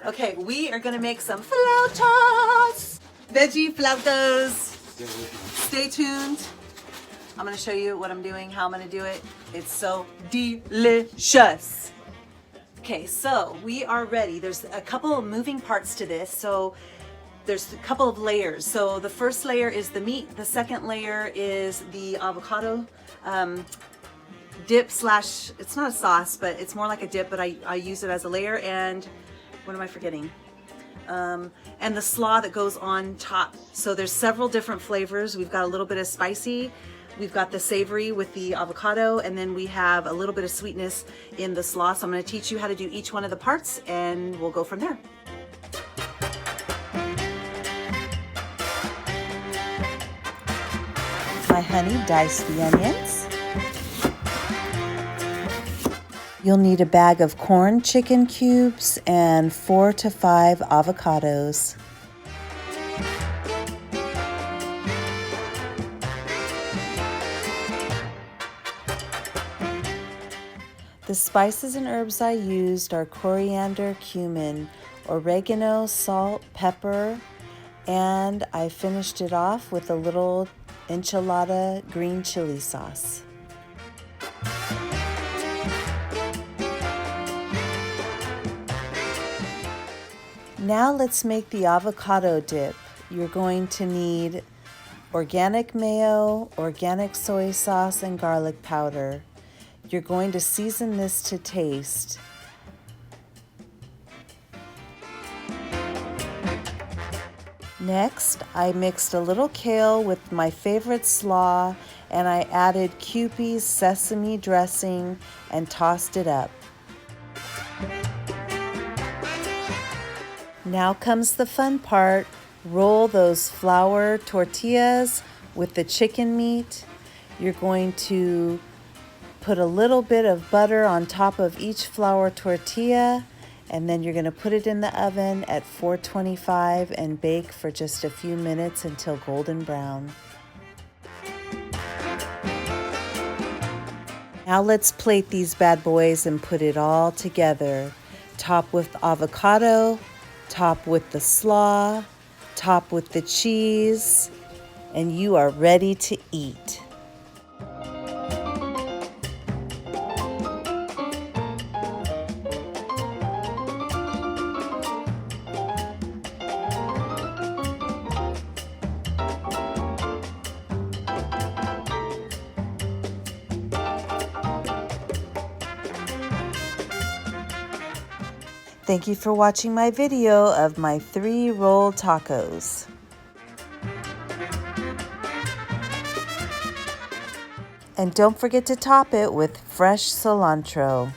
Okay, we are gonna make some flautas, veggie flautas. Stay tuned. I'm gonna show you what I'm doing, how I'm gonna do it. It's so delicious. Okay, so we are ready. There's a couple of moving parts to this. So there's a couple of layers. So the first layer is the meat. The second layer is the avocado dip slash, it's not a sauce, but it's more like a dip, but I use it as a layer. And what am I forgetting? And the slaw that goes on top. So there's several different flavors. We've got a little bit of spicy, we've got the savory with the avocado, and then we have a little bit of sweetness in the slaw. So I'm going to teach you how to do each one of the parts, and we'll go from there. My honey diced the onions. You'll need a bag of corn chicken cubes and 4 to 5 avocados. The spices and herbs I used are coriander, cumin, oregano, salt, pepper, and I finished it off with a little enchilada green chili sauce. Now let's make the avocado dip. You're going to need organic mayo, organic soy sauce, and garlic powder. You're going to season this to taste. Next, I mixed a little kale with my favorite slaw, and I added kewpie sesame dressing and tossed it up. Now comes the fun part. Roll those flour tortillas with the chicken meat. You're going to put a little bit of butter on top of each flour tortilla, and then you're going to put it in the oven at 425 and bake for just a few minutes until golden brown. Now let's plate these bad boys and put it all together. Top with avocado, top with the slaw, top with the cheese, and you are ready to eat. Thank you for watching my video of my 3 roll tacos. And don't forget to top it with fresh cilantro.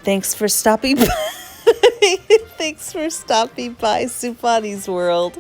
Thanks for stopping by. Thanks for stopping by Supani's World.